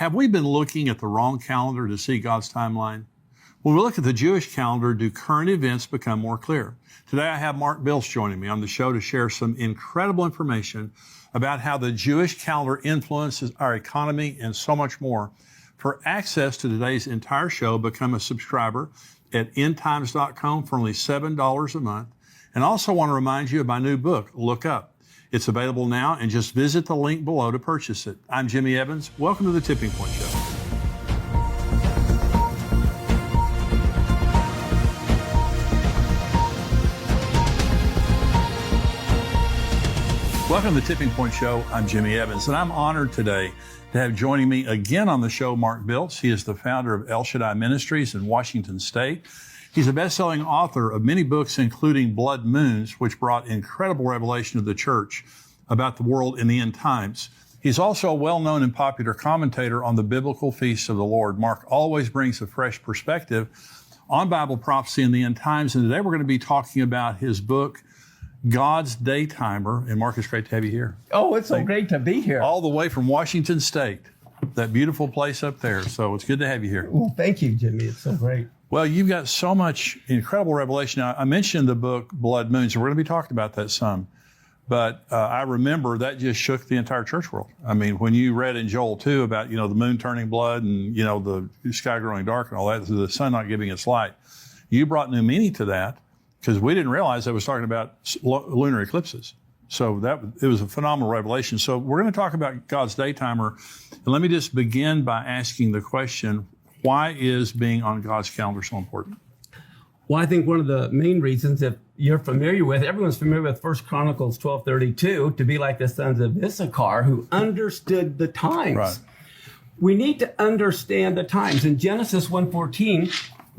Have we been looking at the wrong calendar to see God's timeline? When we look at the Jewish calendar, do current events become more clear? Today I have Mark Bills joining me on the show to share some incredible information about how the Jewish calendar influences our economy and so much more. For access to today's entire show, become a subscriber at endtimes.com for only $7 a month. And I also want to remind you of my new book, Look Up. It's available now, and just visit the link below to purchase it. I'm Jimmy Evans. Welcome to the Tipping Point Show. Welcome to the Tipping Point Show. I'm Jimmy Evans, and I'm honored today to have joining me again on the show Mark Bills. He is the founder of El Shaddai Ministries in Washington State. He's a best-selling author of many books, including Blood Moons, which brought incredible revelation to the church about the world in the end times. He's also a well-known and popular commentator on the biblical feasts of the Lord. Mark always brings a fresh perspective on Bible prophecy in the end times, and today we're going to be talking about his book, God's Daytimer. And Mark, it's great to have you here. Oh, it's so great to be here. All the way from Washington State, that beautiful place up there. So it's good to have you here. Well, thank you, Jimmy. It's so great. Well, you've got so much incredible revelation. Now, I mentioned the book Blood Moons, and we're going to be talking about that some. But I remember that just shook the entire church world. I mean, when you read in Joel 2 about, the moon turning blood and, the sky growing dark and all that, the sun not giving its light, you brought new meaning to that because we didn't realize it was talking about lunar eclipses. So it was a phenomenal revelation. So we're going to talk about God's Daytimer. And let me just begin by asking the question, why is being on God's calendar so important? Well, I think one of the main reasons, if you're familiar with, everyone's familiar with 1 Chronicles 12:32, to be like the sons of Issachar who understood the times. Right. We need to understand the times. In Genesis 1:14,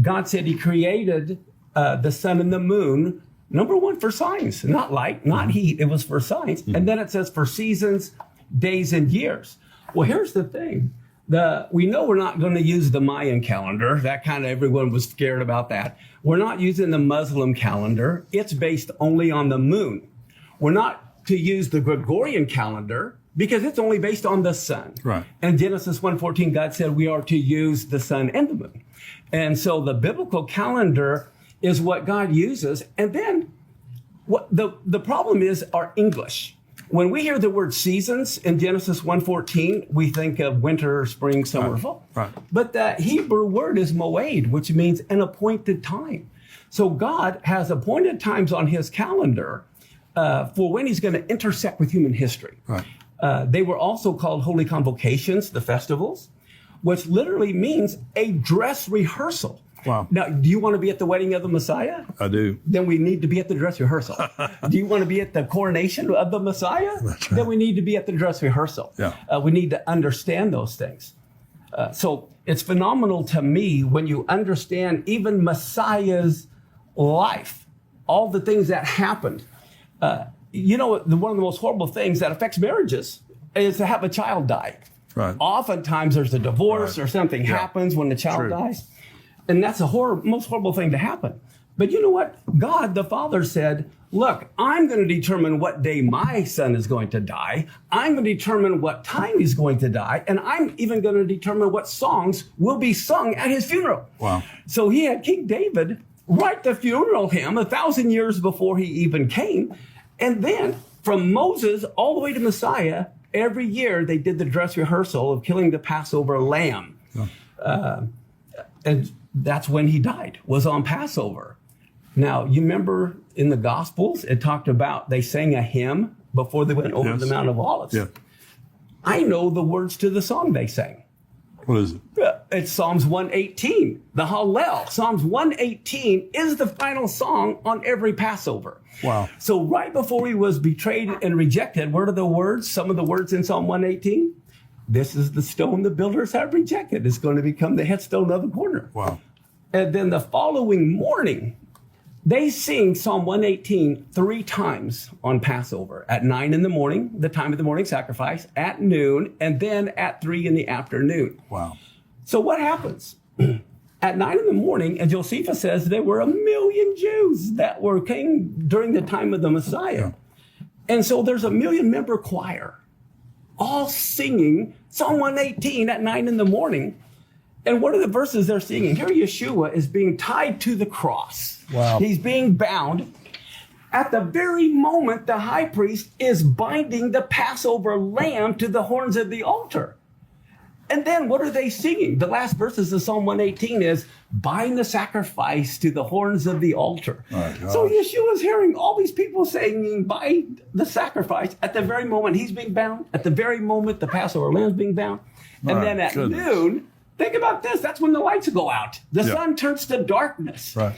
God said he created the sun and the moon, number one, for signs, not light, not heat. It was for signs. And then it says for seasons, days, and years. Well, here's the thing. We know we're not going to use the Mayan calendar. That kind of everyone was scared about that. We're not using the Muslim calendar. It's based only on the moon. We're not to use the Gregorian calendar because it's only based on the sun. Right. And Genesis 1:14, God said we are to use the sun and the moon. And so the biblical calendar is what God uses. And then what the problem is our English. When we hear the word seasons in Genesis 1:14, we think of winter, spring, summer, fall. Right. But the Hebrew word is moed, which means an appointed time. So God has appointed times on his calendar for when he's going to intersect with human history. Right. They were also called holy convocations, the festivals, which literally means a dress rehearsal. Wow. Now, do you want to be at the wedding of the Messiah? I do. Then we need to be at the dress rehearsal. Do you want to be at the coronation of the Messiah? That's right. Then we need to be at the dress rehearsal. Yeah. We need to understand those things. So it's phenomenal to me when you understand even Messiah's life, all the things that happened. One of the most horrible things that affects marriages is to have a child die. Right. Oftentimes there's a divorce or something happens when the child dies. And that's the most horrible thing to happen. But you know what? God, the Father, said, look, I'm going to determine what day my son is going to die. I'm going to determine what time he's going to die. And I'm even going to determine what songs will be sung at his funeral. Wow. So he had King David write the funeral hymn 1,000 years before he even came. And then from Moses all the way to Messiah, every year they did the dress rehearsal of killing the Passover lamb. And that's when he died, was on Passover. Now, you remember in the Gospels, it talked about they sang a hymn before they went over the Mount of Olives. Yeah. I know the words to the song they sang. What is it? It's Psalms 118, the Hallel. Psalms 118 is the final song on every Passover. Wow. So right before he was betrayed and rejected, what are the words? Some of the words in Psalm 118? This is the stone the builders have rejected. It's going to become the headstone of the corner. Wow. And then the following morning, they sing Psalm 118 3 times on Passover. At 9 in the morning, the time of the morning sacrifice, at noon, and then at 3 in the afternoon. Wow. So what happens? At 9 in the morning, and Josephus says there were 1 million Jews that came during the time of the Messiah. Yeah. And so there's a 1 million member choir all singing Psalm 118 at 9 in the morning. And what are the verses they're singing? Here Yeshua is being tied to the cross. Wow. He's being bound. At the very moment, the high priest is binding the Passover lamb to the horns of the altar. And then what are they singing? The last verses of Psalm 118 is, bind the sacrifice to the horns of the altar. So Yeshua's hearing all these people saying, bind the sacrifice at the very moment he's being bound, at the very moment the Passover lamb's being bound. And then at noon, think about this, that's when the lights go out. The sun turns to darkness. Right.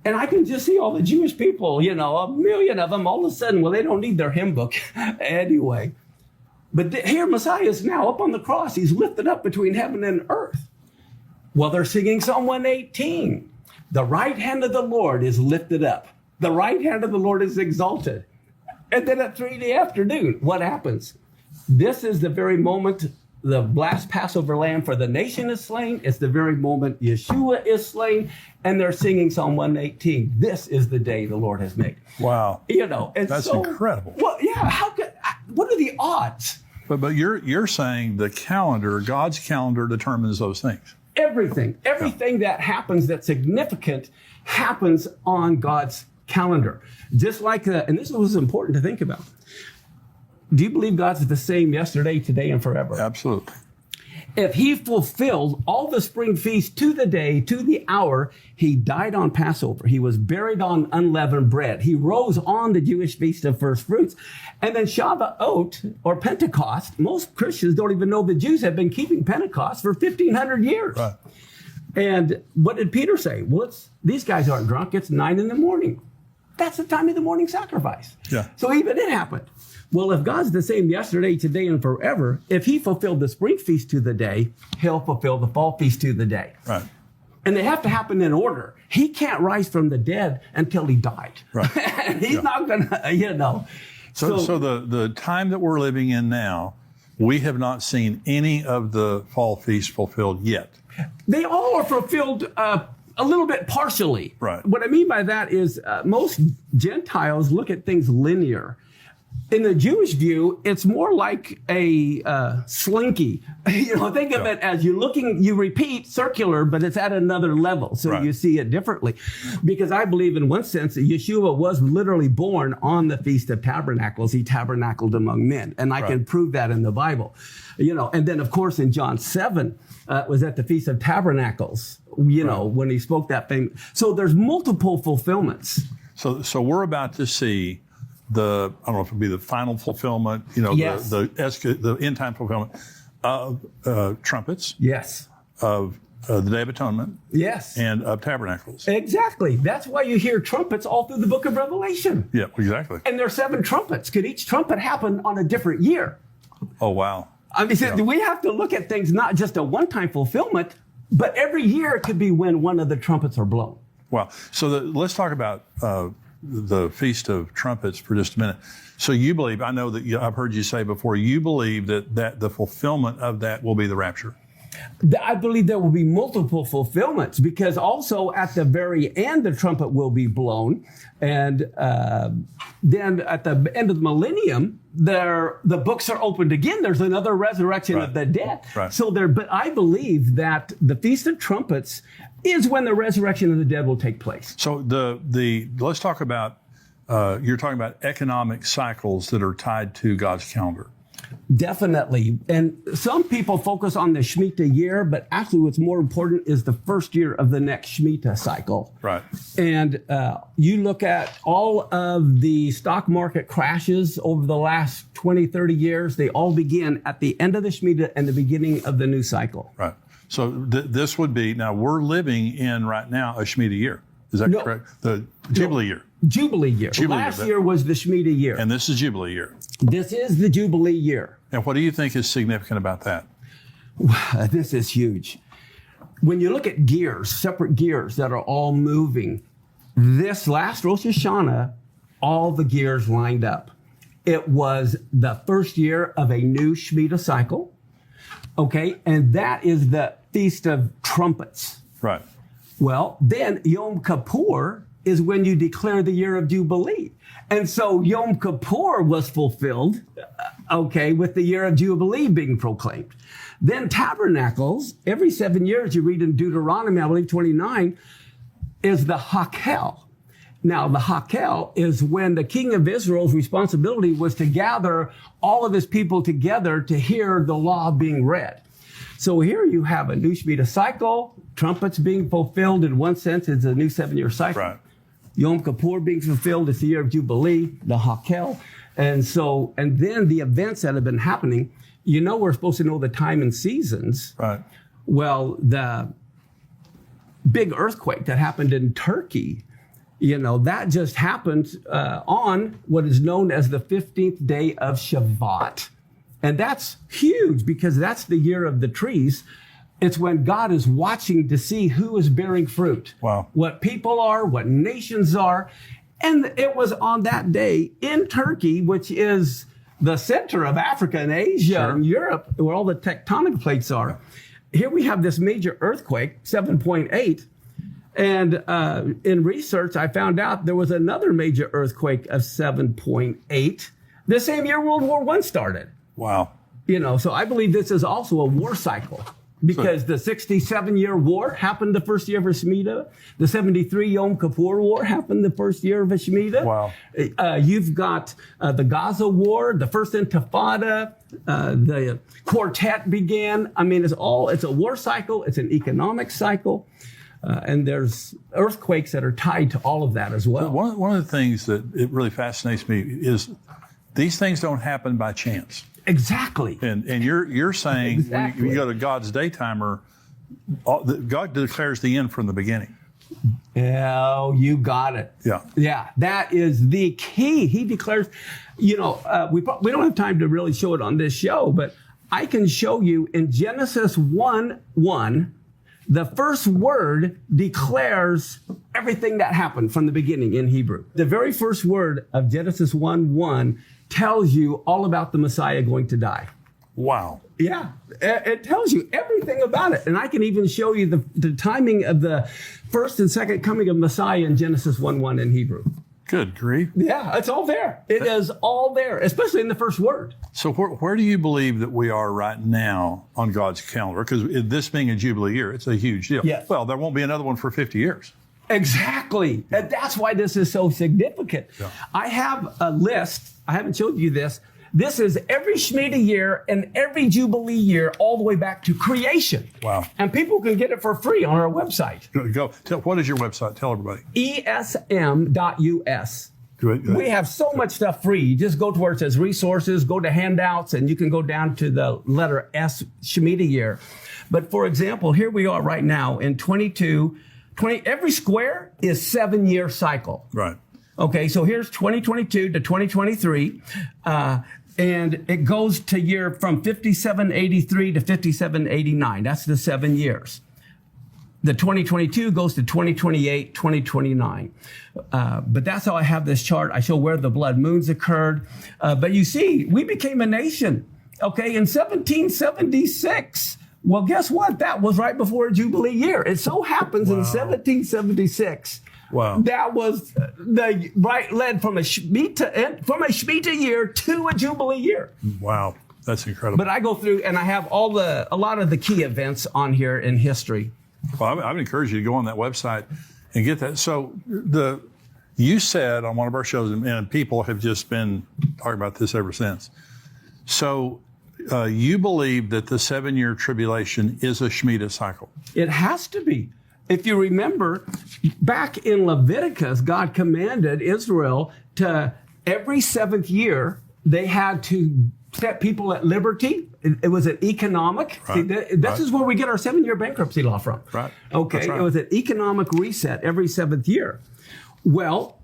And I can just see all the Jewish people, you know, 1 million of them, all of a sudden, well, they don't need their hymn book anyway. But here Messiah is now up on the cross. He's lifted up between heaven and earth. Well, they're singing Psalm 118. The right hand of the Lord is lifted up. The right hand of the Lord is exalted. And then at 3 in the afternoon, what happens? This is the very moment the last Passover lamb for the nation is slain. It's the very moment Yeshua is slain. And they're singing Psalm 118. This is the day the Lord has made. Wow. You know, and that's so incredible. Well, yeah. What are the odds? But you're saying the calendar, God's calendar, determines those things. Everything that happens that's significant happens on God's calendar. Just like, and this was important to think about. Do you believe God's the same yesterday, today, and forever? Absolutely. If he fulfilled all the spring feasts to the day, to the hour, he died on Passover. He was buried on unleavened bread. He rose on the Jewish Feast of First Fruits. And then Shavuot, or Pentecost, most Christians don't even know the Jews have been keeping Pentecost for 1,500 years. Right. And what did Peter say? Well, these guys aren't drunk. It's 9 in the morning. That's the time of the morning sacrifice. Yeah. So even it happened. Well, if God's the same yesterday, today, and forever, if he fulfilled the spring feast to the day, he'll fulfill the fall feast to the day. Right. And they have to happen in order. He can't rise from the dead until he died. Right. And he's not going to, you know. So the time that we're living in now, we have not seen any of the fall feasts fulfilled yet. They all are fulfilled a little bit partially. Right. What I mean by that is most Gentiles look at things linear. In the Jewish view, it's more like a slinky. You know, think of it as you repeat circular, but it's at another level. So you see it differently. Because I believe in one sense that Yeshua was literally born on the Feast of Tabernacles. He tabernacled among men. And I can prove that in the Bible. You know, and then of course in John 7, was at the Feast of Tabernacles, you know, when he spoke that thing. So there's multiple fulfillments. So we're about to see I don't know if it'll be the final fulfillment, you know, the end time fulfillment of trumpets. Yes. Of the Day of Atonement. Yes. And of Tabernacles. Exactly. That's why you hear trumpets all through the book of Revelation. Yeah, exactly. And there's 7 trumpets. Could each trumpet happen on a different year? Oh, wow. I mean, we have to look at things not just a one-time fulfillment, but every year it could be when one of the trumpets are blown. Wow. So let's talk about the Feast of Trumpets for just a minute. So you believe, I know that I've heard you say before, you believe that the fulfillment of that will be the rapture. I believe there will be multiple fulfillments because also at the very end, the trumpet will be blown. And then at the end of the millennium, the books are opened again. There's another resurrection of the dead. Right. But I believe that the Feast of Trumpets is when the resurrection of the dead will take place. So let's talk about, you're talking about economic cycles that are tied to God's calendar. Definitely. And some people focus on the Shemitah year, but actually what's more important is the first year of the next Shemitah cycle. Right. And you look at all of the stock market crashes over the last 20, 30 years, they all begin at the end of the Shemitah and the beginning of the new cycle. Right. So this would be, now we're living in right now a Shemitah year. Is that correct? The Jubilee year. Jubilee year. Last year was the Shemitah year. And this is Jubilee year. This is the Jubilee year. And what do you think is significant about that? This is huge. When you look at gears, separate gears that are all moving, this last Rosh Hashanah, all the gears lined up. It was the first year of a new Shemitah cycle. Okay, and that is the Feast of Trumpets. Right. Well, then Yom Kippur is when you declare the year of Jubilee. And so Yom Kippur was fulfilled, with the year of Jubilee being proclaimed. Then tabernacles, every 7 years, you read in Deuteronomy, I believe 29, is the Hakel. Now, the Hakel is when the king of Israel's responsibility was to gather all of his people together to hear the law being read. So here you have a new Shemitah cycle, trumpets being fulfilled in one sense, it's a new 7-year cycle. Right. Yom Kippur being fulfilled, it's the year of Jubilee, the Hakel. And then the events that have been happening, we're supposed to know the time and seasons. Right. Well, the big earthquake that happened in Turkey, that just happened on what is known as the 15th day of Shavuot. And that's huge because that's the year of the trees. It's when God is watching to see who is bearing fruit. Wow. What people are, what nations are. And it was on that day in Turkey, which is the center of Africa and Asia and Europe, where all the tectonic plates are. Here we have this major earthquake, 7.8. And in research, I found out there was another major earthquake of 7.8 the same year World War I started. Wow. So I believe this is also a war cycle because the 67-year war happened the first year of a Shemitah. The 73 Yom Kippur war happened the first year of a Shemitah. Wow. You've got the Gaza war, the first Intifada, the quartet began. I mean, it's a war cycle. It's an economic cycle. And there's earthquakes that are tied to all of that as well. One of the things that it really fascinates me is these things don't happen by chance. Exactly. And you're saying when you go to God's daytimer, God declares the end from the beginning. Oh, you got it. Yeah. Yeah, that is the key. He declares, we don't have time to really show it on this show, but I can show you in Genesis 1:1, the first word declares everything that happened from the beginning in Hebrew. The very first word of Genesis 1:1 tells you all about the Messiah going to die. Wow. Yeah, it tells you everything about it. And I can even show you the timing of the first and second coming of Messiah in Genesis 1:1 in Hebrew. Good grief. Yeah, it's all there. It is all there, especially in the first word. So where do you believe that we are right now on God's calendar? Because this being a Jubilee year, it's a huge deal. Yes. Well, there won't be another one for 50 years. Exactly. And that's why this is so significant. Yeah. I have a list. I haven't showed you this. This is every Shemitah year and every Jubilee year all the way back to creation. Wow. And people can get it for free on our website. What is your website? Tell everybody. ESM.us. Good. We have so much stuff free. You just go to where it says resources, go to handouts, and you can go down to the letter S, Shemitah year. But for example, here we are right now in 20, every square is 7-year cycle. Right. Okay, so here's 2022 to 2023, and it goes to year from 5783 to 5789. That's the 7 years. The 2022 goes to 2028, 2029. But that's how I have this chart. I show where the blood moons occurred. But you see, we became a nation, okay, in 1776. Well, guess what? That was right before a Jubilee year. It so happens in 1776. Wow. That was led from a Shemitah year to a Jubilee year. Wow. That's incredible. But I go through and I have a lot of the key events on here in history. Well, I would encourage you to go on that website and get that. So you said on one of our shows, and people have just been talking about this ever since. So you believe that the 7-year tribulation is a Shemitah cycle? It has to be. If you remember, back in Leviticus, God commanded Israel to every 7th year, they had to set people at liberty. It was an economic. Right. This is where we get our 7-year bankruptcy law from. Right. Okay. Right. It was an economic reset every 7th year. Well,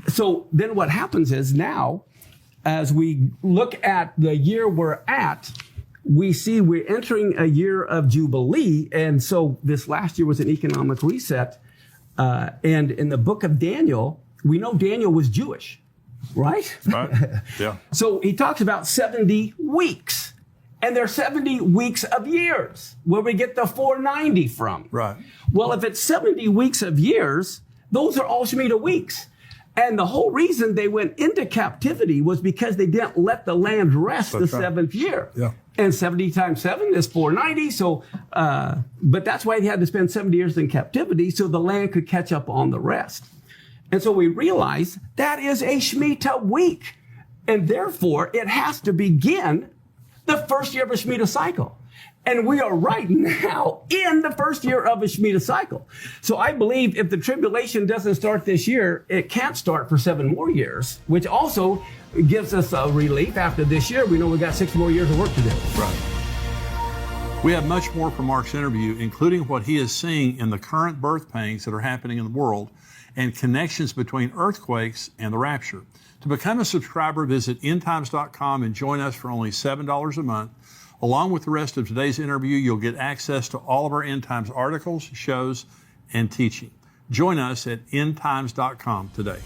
so then what happens is now, as we look at the year we're at, we see we're entering a year of Jubilee. And so this last year was an economic reset. And in the book of Daniel, we know Daniel was Jewish, right? Right. Yeah. So he talks about 70 weeks. And they're 70 weeks of years, where we get the 490 from. Right. Well, if it's 70 weeks of years, those are all Shemitah weeks. And the whole reason they went into captivity was because they didn't let the land rest the seventh year. Yeah. And 70 times 7 is 490. So, but that's why they had to spend 70 years in captivity so the land could catch up on the rest. And so we realize that is a Shemitah week. And therefore, it has to begin the first year of a Shemitah cycle. And we are right now in the first year of a Shemitah cycle. So I believe if the tribulation doesn't start this year, it can't start for 7 more years, which also gives us a relief after this year. We know we got 6 more years of work to do. Right. We have much more from Mark's interview, including what he is seeing in the current birth pangs that are happening in the world and connections between earthquakes and the rapture. To become a subscriber, visit endtimes.com and join us for only $7 a month. Along with the rest of today's interview, you'll get access to all of our End Times articles, shows, and teaching. Join us at endtimes.com today.